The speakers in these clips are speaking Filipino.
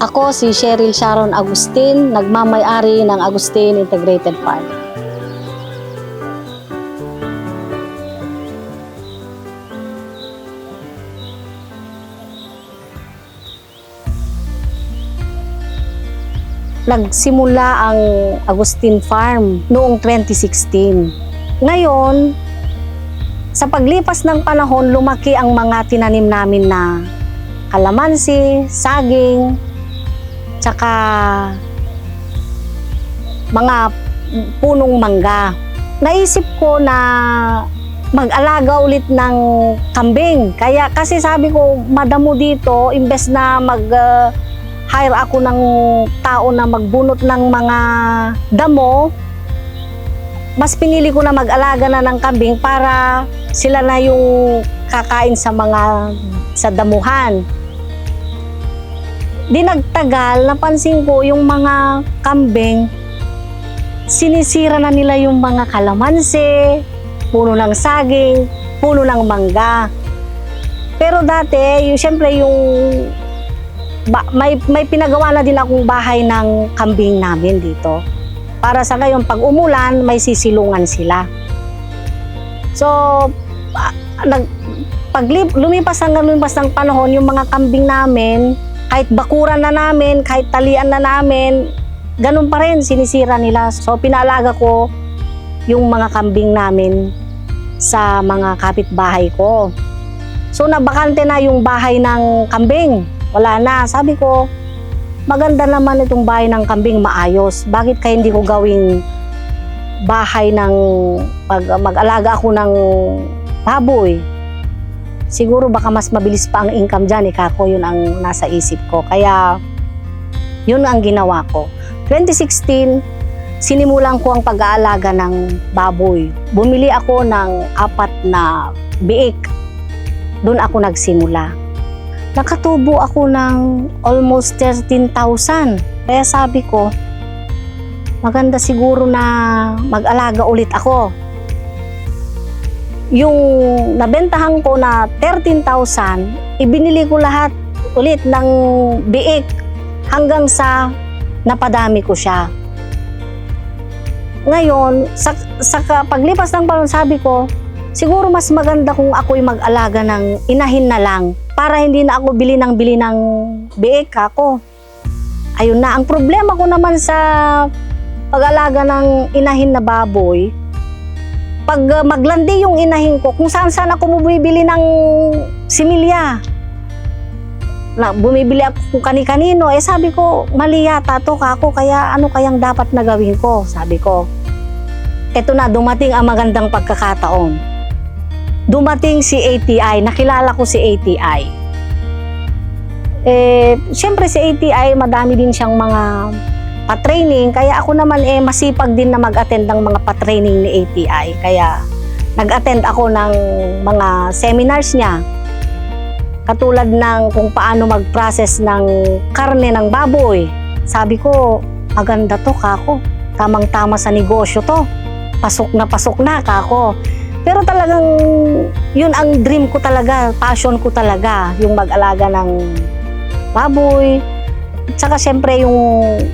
Ako si Cheryl Sharon Agustin, nagmamay-ari ng Agustin Integrated Farm. Nagsimula ang Agustin Farm noong 2016. Ngayon, sa paglipas ng panahon, lumaki ang mga tinanim namin na kalamansi, saging, tsaka mga punong mangga. Naisip ko na mag-alaga ulit ng kambing. Kasi sabi ko, madamo dito, imbes na hire ako ng tao na magbunot ng mga damo, mas pinili ko na mag-alaga na ng kambing para sila na yung kakain sa damuhan. Di nagtagal, napansin ko yung mga kambing, sinisira na nila yung mga kalamansi, puno ng saging, puno ng mangga. Pero dati, siyempre may pinagawa na din akong bahay ng kambing namin dito. Para sa ngayon, pag umulan, may sisilungan sila. So, lumipas ng panahon, yung mga kambing namin, kahit bakuran na namin, kahit talian na namin, ganun pa rin, sinisira nila. So, pinaalaga ko yung mga kambing namin sa mga kapitbahay ko. So, nabakante na yung bahay ng kambing. Wala na. Sabi ko, maganda naman itong bahay ng kambing, maayos. Bakit kaya hindi ko gawing bahay ng mag-alaga ako ng baboy? Siguro baka mas mabilis pa ang income dyan. Ikako, yun ang nasa isip ko. Kaya, yun ang ginawa ko. 2016, sinimulan ko ang pag-aalaga ng baboy. Bumili ako ng 4 na biik. Doon ako nagsimula. Nakatubo ako ng almost 13,000. Kaya sabi ko, maganda siguro na mag-alaga ulit ako. Yung nabentahan ko na 13,000, ibinili ko lahat ulit ng biik hanggang sa napadami ko siya. Ngayon, sa paglipas ng panahon, sabi ko, siguro mas maganda kung ako'y mag-alaga ng inahin na lang para hindi na ako bili ng biik ako. Ayun na, ang problema ko naman sa pag-alaga ng inahin na baboy, pag maglandi yung inahin ko, kung saan ako bumibili ng similya. Bumibili ako kung kani-kanino, sabi ko, mali yata to kako, kaya ano kayang dapat na gawin ko, sabi ko. Eto na, dumating ang magandang pagkakataon. Dumating si ATI, nakilala ko si ATI. Siyempre si ATI, madami din siyang mga pa-training, kaya ako naman masipag din na mag-attend ng mga pa-training ni ATI. Kaya nag-attend ako ng mga seminars niya. Katulad ng kung paano mag-process ng karne ng baboy. Sabi ko, maganda to kako. Tamang-tama sa negosyo to. Pasok na kako. Pero talagang yun ang dream ko talaga, passion ko talaga, yung mag-alaga ng baboy. At saka syempre yung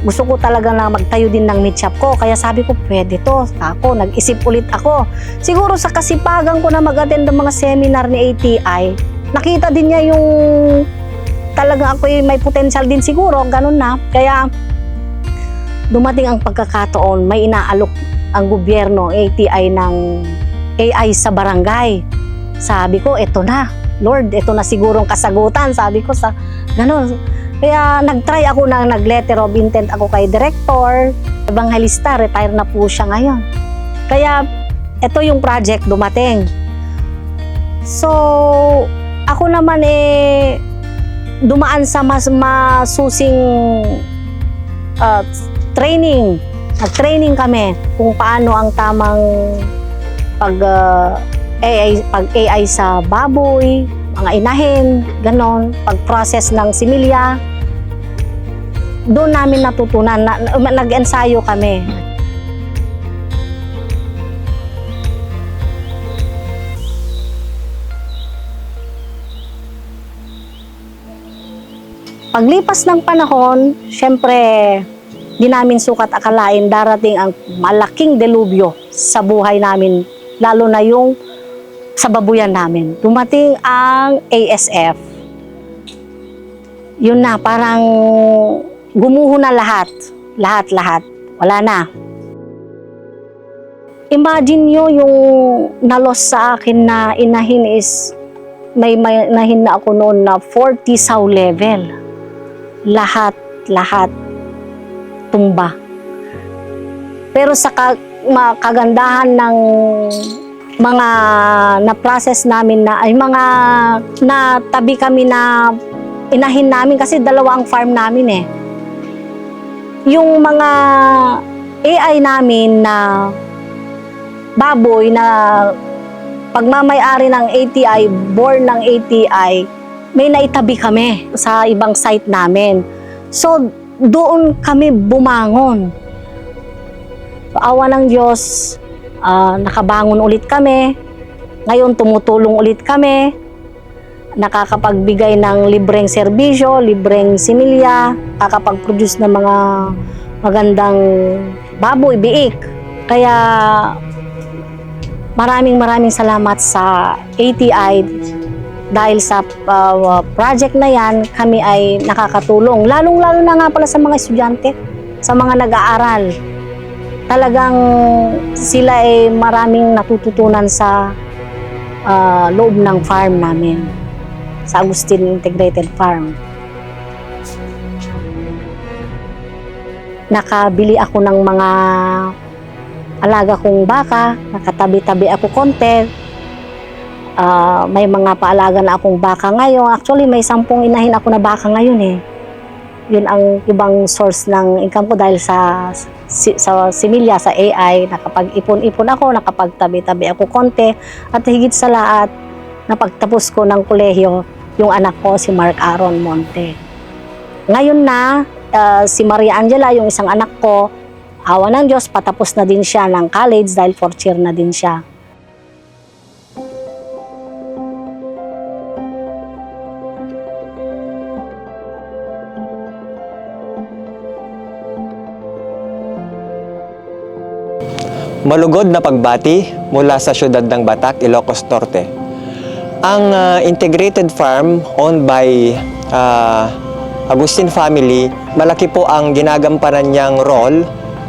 gusto ko talaga na magtayo din ng meat shop ko. Kaya sabi ko, pwede to. Ako, nag-isip ulit ako. Siguro sa kasipagan ko na mag-attend ng mga seminar ni ATI, nakita din niya yung talagang ako may potential din siguro, ganun na. Kaya dumating ang pagkakataon, may inaalok ang gobyerno, ATI ng AI sa barangay. Sabi ko, eto na. Lord, eto na sigurong kasagutan. Sabi ko sa ganun. Kaya nag-try ako na nag-letter of intent ako kay Director. Evangelista, retire na po siya ngayon. Kaya eto yung project dumating. So, ako naman dumaan sa mas masusing training. Nag-training kami kung paano ang tamang pag AI sa baboy, mga inahin, ganon, pag-process ng similya. Doon namin natutunan, nag-ensayo kami. Paglipas ng panahon, syempre, di namin sukat akalain darating ang malaking delubyo sa buhay namin, lalo na yung sa babuyan namin. Dumating ang ASF. Yun na, parang gumuho na lahat. Lahat. Wala na. Imagine nyo yung nalos sa akin na inahin is, may inahin na ako noon na 40 saw level. Lahat tumba. Pero sa kagandahan ng mga na-process namin na ay mga natabi kami na inahin namin kasi dalawa ang farm namin eh. Yung mga AI namin na baboy na pagmamay-ari ng ATI, born ng ATI, may naitabi kami sa ibang site namin. So, doon kami bumangon. So, awa ng Diyos, nakabangon ulit kami. Ngayon, tumutulong ulit kami. Nakakapagbigay ng libreng serbisyo, libreng similya, nakakapag-produce ng mga magandang baboy, biik. Kaya, maraming salamat sa ATI dahil sa project na yan, kami ay nakakatulong. Lalong-lalo na nga pala sa mga estudyante, sa mga nag-aaral. Talagang sila ay maraming natututunan sa loob ng farm namin, sa Agustin Integrated Farm. Nakabili ako ng mga alaga kong baka, nakatabi-tabi ako konti. May mga paalaga na akong baka ngayon. Actually, may 10 inahin ako na baka ngayon eh. Yun ang ibang source ng income ko dahil sa similya, sa AI. Nakapag-ipon-ipon ako, nakapagtabi-tabi ako konti. At higit sa lahat, napagtapos ko ng kolehiyo, yung anak ko, si Mark Aaron Monte. Ngayon na, si Maria Angela, yung isang anak ko, awa ng Diyos, patapos na din siya ng college dahil 4th year na din siya. Malugod na pagbati mula sa siyudad ng Batak, Ilocos Norte. Ang integrated farm owned by Agustin family, malaki po ang ginagampanan niyang role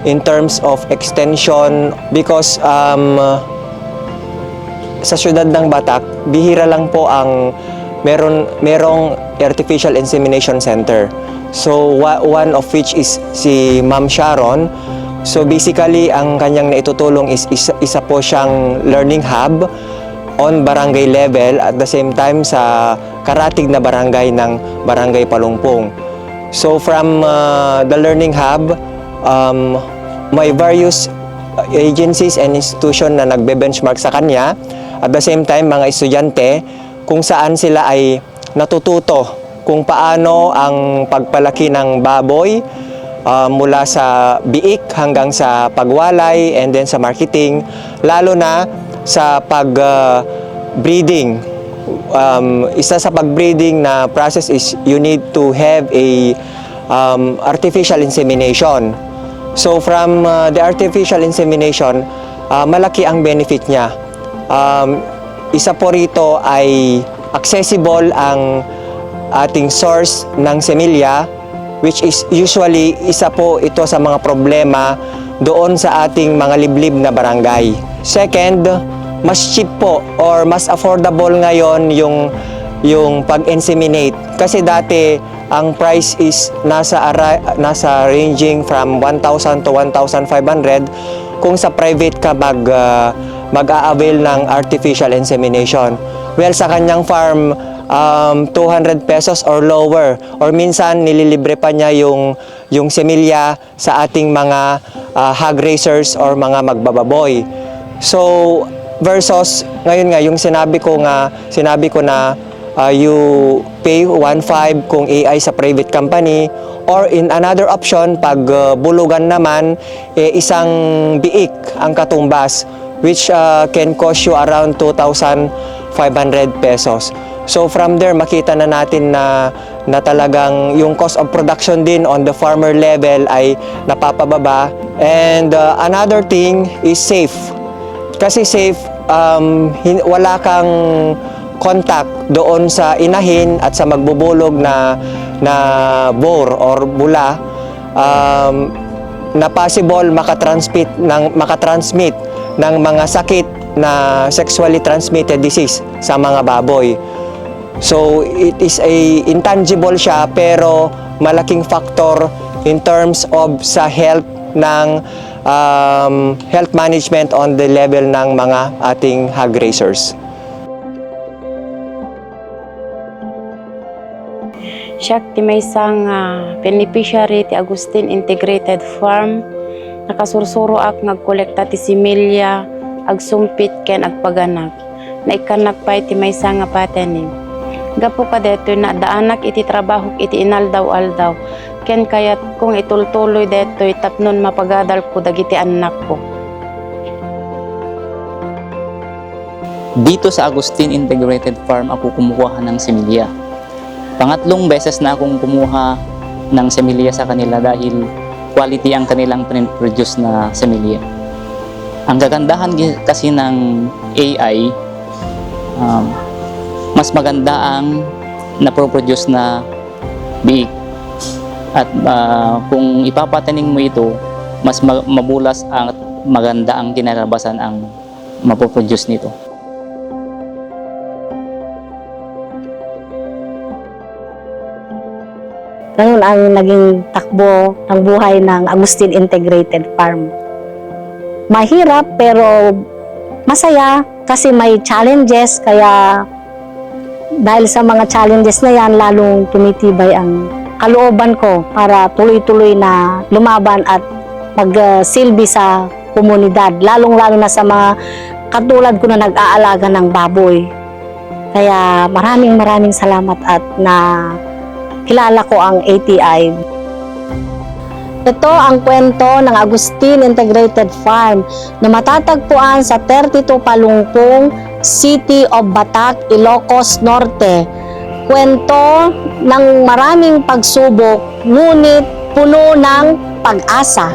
in terms of extension because sa siyudad ng Batak, bihira lang po ang merong artificial insemination center. So one of which is si Ma'am Sharon. So basically, ang kanyang naitutulong is isa po siyang learning hub on barangay level at the same time sa karatig na barangay ng Barangay Palungpong. So from the learning hub, may various agencies and institution na nagbe-benchmark sa kanya. At the same time, mga estudyante kung saan sila ay natututo kung paano ang pagpalaki ng baboy, mula sa biik hanggang sa pagwalay and then sa marketing, lalo na sa pag-breeding. Isa sa pag-breeding na process is you need to have a artificial insemination. So from the artificial insemination, malaki ang benefit niya. Isa po rito ay accessible ang ating source ng semilya, which is usually isa po ito sa mga problema doon sa ating mga liblib na barangay. Second, mas cheap po or mas affordable ngayon yung pag-inseminate. Kasi dati ang price is nasa ranging from 1,000 to 1,500 kung sa private ka mag-a-avail ng artificial insemination. Well, sa kanyang farm, 200 pesos or lower, or minsan nililibre pa niya yung semilya sa ating mga hog raisers or mga magbababoy. So versus ngayon nga yung sinabi ko na you pay 1.5 kung AI sa private company, or in another option pag bulugan naman isang biik ang katumbas, which can cost you around 2,500 pesos. So from there, makita na natin na na talagang yung cost of production din on the farmer level ay napapababa. And another thing is safe. Kasi safe, wala kang contact doon sa inahin at sa magbubulog na boar or bula, na possible makatransmit ng mga sakit na sexually transmitted disease sa mga baboy. So it is intangible siya, pero malaking factor in terms of sa health ng health management on the level ng mga ating hog raisers. Siya ti may isang beneficiary ti Agustin Integrated Farm. Nakasursuro ak nagkolekta ti similya, agsumpit ken agpaganag. Naikanak pa iti may isang patening. Gapo ka deto na daanak iti trabaho iti inaldaw-aldaw. Ken kayat kung itultuloy deto tapnon mapagadal ko dagiti anak ko. Dito sa Agustin Integrated Farm ako kumukuha ng similya. Pangatlong beses na akong kumuha ng semilya sa kanila dahil quality ang kanilang produce na semilya. Ang kagandahan kasi ng AI, mas maganda ang naproproduce na biik. At kung ipapataning mo ito, mas mabulas at maganda ang kinalabasan ang mapoproduce nito. Ngayon ang naging takbo ng buhay ng Agustin Integrated Farm. Mahirap pero masaya kasi may challenges, kaya dahil sa mga challenges na yan, lalong tumitibay ang kalooban ko para tuloy-tuloy na lumaban at magsilbi sa komunidad, lalong-lalo na sa mga katulad ko na nag-aalaga ng baboy. Kaya maraming salamat at na kilala ko ang ATI. Ito ang kwento ng Agustin Integrated Farm na matatagpuan sa 32 Palungpong, City of Batac, Ilocos Norte. Kwento ng maraming pagsubok, ngunit puno ng pag-asa.